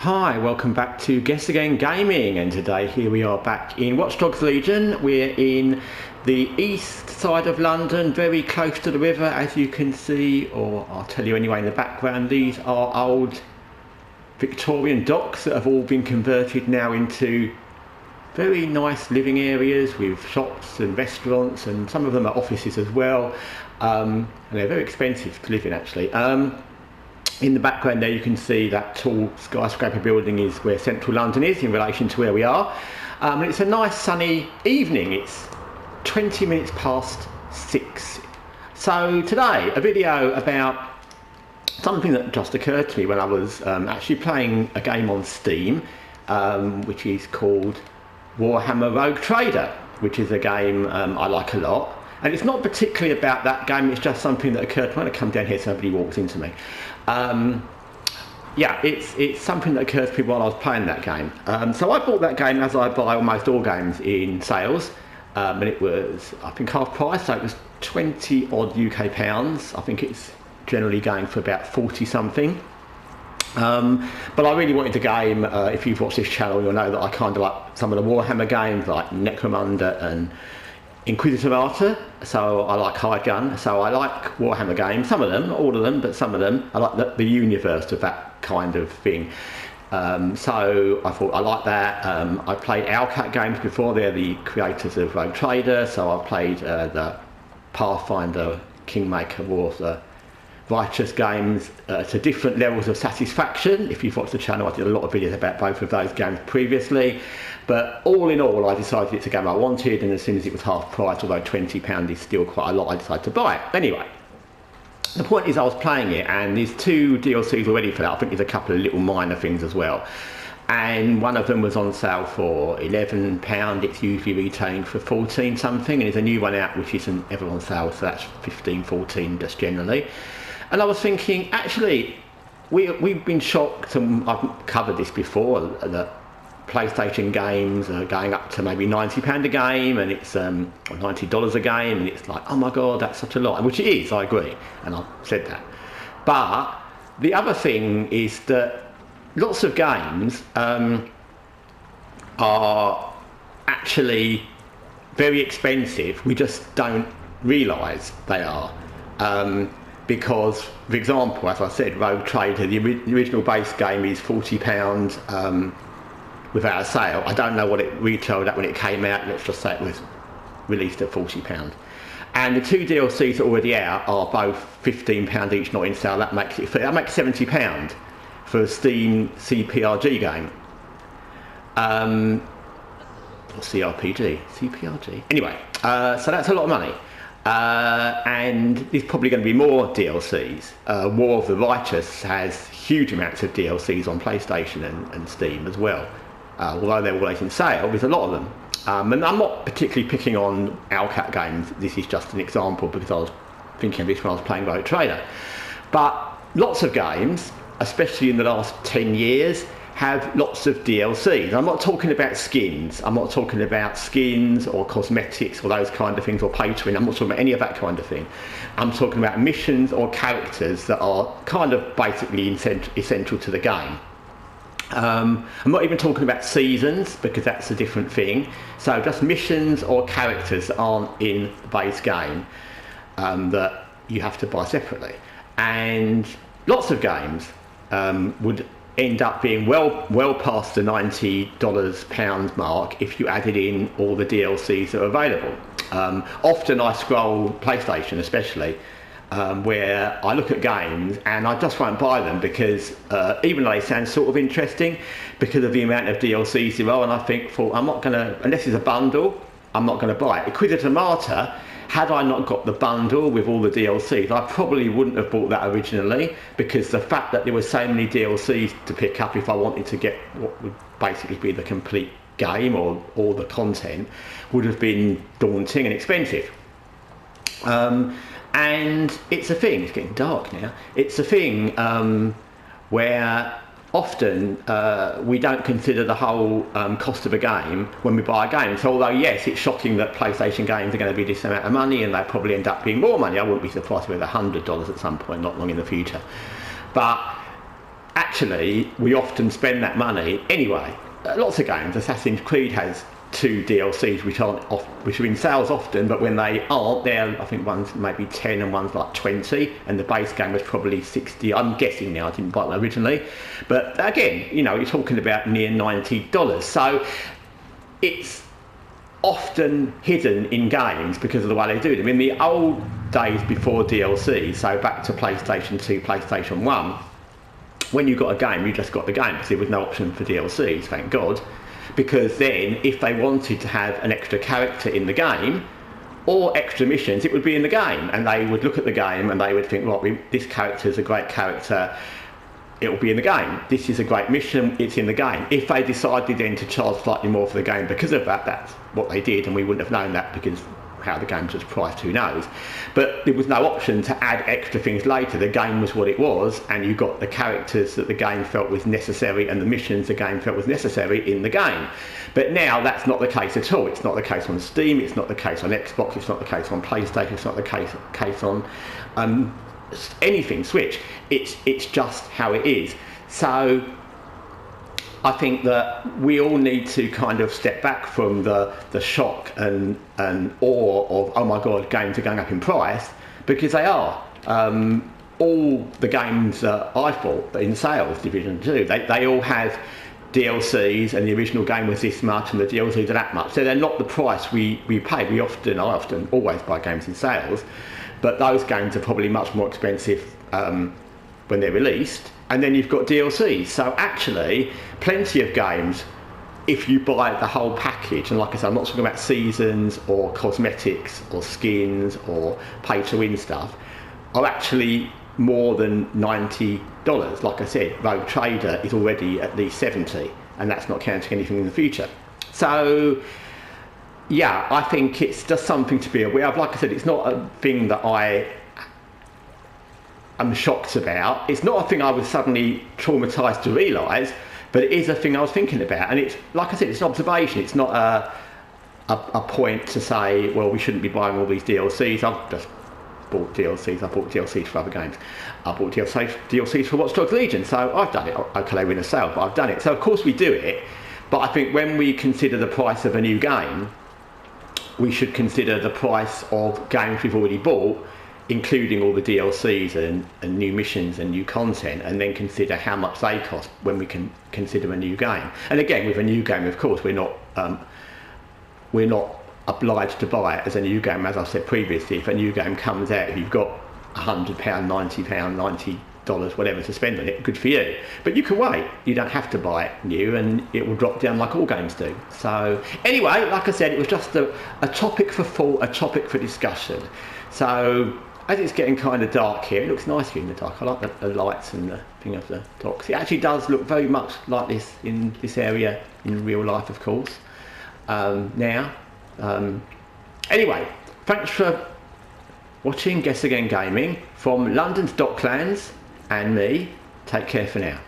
Hi, welcome back to Guessagaingaming, and today here we are back in Watch Dogs Legion. We're in the east side of London, very close to the river, as you can see, or I'll tell you anyway in the background. These are old Victorian docks that have all been converted now into very nice living areas with shops and restaurants, and some of them are offices as well, and they're very expensive to live in actually. In the background there you can see that tall skyscraper building is where central London is in relation to where we are. And it's a nice sunny evening. It's 20 minutes past 6. So today a video about something that just occurred to me when I was actually playing a game on Steam, which is called Warhammer Rogue Trader, which is a game I like a lot. And it's not particularly about that game, it's just something that occurred when I come down here so nobody walks into me. Yeah, it's something that occurs to me while I was playing that game. So I bought that game, as I buy almost all games, in sales, and it was, I think, half price, so it was 20 odd UK pounds. I think it's generally going for about 40 something. But I really wanted the game. If you've watched this channel, you'll know that I kind of like some of the Warhammer games like Necromunda and Inquisitorata, so I like High Gun, so I like Warhammer games, some of them, not all of them, but some of them. I like the universe of that kind of thing. So I thought I like that. I played Owlcat games before, they're the creators of Rogue Trader, so I've played the Pathfinder, Kingmaker, War of the Righteous games to different levels of satisfaction. If you've watched the channel, I did a lot of videos about both of those games previously. But all in all, I decided it's a game I wanted, and as soon as it was half price, although £20 is still quite a lot, I decided to buy it. Anyway, the point is I was playing it, and there's 2 DLCs already for that. I think there's a couple of little minor things as well. And one of them was on sale for £11. It's usually retailing for 14 something, and there's a new one out which isn't ever on sale, so that's 15, 14 just generally. And I was thinking, actually, we've been shocked, and I've covered this before, that PlayStation games are going up to maybe £90 a game, and it's $90 a game, and it's like, oh my god, that's such a lot, which it is, I agree, and I've said that. But the other thing is that lots of games are actually very expensive. We just don't realise they are. Because, for example, as I said, Rogue Trader, the original base game is £40 without a sale. I don't know what it retailed at when it came out. Let's just say it was released at £40. And the 2 DLCs that are already out are both £15 each, not in sale. That makes £70 for a Steam CPRG game. Or CPRG. Anyway, so that's a lot of money. And there's probably going to be more DLCs. War of the Righteous has huge amounts of DLCs on PlayStation and Steam as well. Although they're always in sale, there's a lot of them. And I'm not particularly picking on Owlcat games. This is just an example because I was thinking of this when I was playing Rogue Trader. But lots of games, especially in the last 10 years, have lots of DLCs. I'm not talking about skins. I'm not talking about skins or cosmetics or those kind of things, or pay to win. I'm not talking about any of that kind of thing. I'm talking about missions or characters that are kind of basically essential to the game. I'm not even talking about seasons, because that's a different thing. So just missions or characters that aren't in the base game that you have to buy separately. And lots of games would end up being well past the £90 mark if you added in all the DLCs that are available. Often I scroll, PlayStation especially, where I look at games and I just won't buy them because even though they sound sort of interesting, because of the amount of DLCs there are, and I think, I'm not going to, unless it's a bundle, I'm not going to buy it. Inquisitorata, had I not got the bundle with all the DLCs, I probably wouldn't have bought that originally, because the fact that there were so many DLCs to pick up if I wanted to get what would basically be the complete game or all the content would have been daunting and expensive. And it's a thing, it's getting dark now, it's a thing where often we don't consider the whole cost of a game when we buy a game. So although yes, it's shocking that PlayStation games are going to be this amount of money, and they probably end up being more money. I wouldn't be surprised with $100 at some point not long in the future. But actually we often spend that money anyway. Lots of games, Assassin's Creed has 2 DLCs which are in sales often, but when they aren't, I think one's maybe 10 and one's like 20, and the base game was probably 60. I'm guessing now, I didn't buy it originally, but again, you know, you're talking about near $90. So it's often hidden in games because of the way they do them. In the old days before DLC, so back to PlayStation 2, PlayStation 1, when you got a game, you just got the game because there was no option for DLCs, thank God. Because then, if they wanted to have an extra character in the game, or extra missions, it would be in the game. And they would look at the game and they would think, well, this character is a great character, it will be in the game. This is a great mission, it's in the game. If they decided then to charge slightly more for the game because of that, that's what they did, and we wouldn't have known that because how the game was priced, who knows. But there was no option to add extra things later. The game was what it was, and you got the characters that the game felt was necessary and the missions the game felt was necessary in the game. But now that's not the case at all. It's not the case on Steam, it's not the case on Xbox, it's not the case on PlayStation, it's not the case on anything, Switch. It's just how it is. So I think that we all need to kind of step back from the shock and awe of, oh my God, games are going up in price, because they are. All the games that I've bought in sales division too, they all have DLCs, and the original game was this much and the DLCs are that much. So they're not the price we pay. I often always buy games in sales, but those games are probably much more expensive when they're released. And then you've got DLCs. So actually, plenty of games, if you buy the whole package, and like I said, I'm not talking about seasons or cosmetics or skins or pay to win stuff, are actually more than $90. Like I said, Rogue Trader is already at least 70, and that's not counting anything in the future. So yeah, I think it's just something to be aware of. Like I said, it's not a thing that I'm shocked about. It's not a thing I was suddenly traumatized to realise, but it is a thing I was thinking about. And it's, like I said, it's an observation. It's not a point to say, well, we shouldn't be buying all these DLCs. I've just bought DLCs. I bought DLCs for other games. I bought DLCs for Watch Dogs Legion. So I've done it. Okay, they were in a sale, but I've done it. So of course we do it. But I think when we consider the price of a new game, we should consider the price of games we've already bought, including all the DLCs and new missions and new content, and then consider how much they cost when we can consider a new game. And again, with a new game, of course, we're not obliged to buy it as a new game. As I said previously, if a new game comes out, if you've got £100, £90, $90, whatever to spend on it, good for you. But you can wait. You don't have to buy it new, and it will drop down like all games do. So anyway, like I said, it was just a topic for thought, a topic for discussion. So as it's getting kind of dark here, it looks nice here in the dark. I like the lights and the thing of the docks. It actually does look very much like this in this area in real life, of course, now. Anyway, thanks for watching Guess Again Gaming from London's Docklands and me. Take care for now.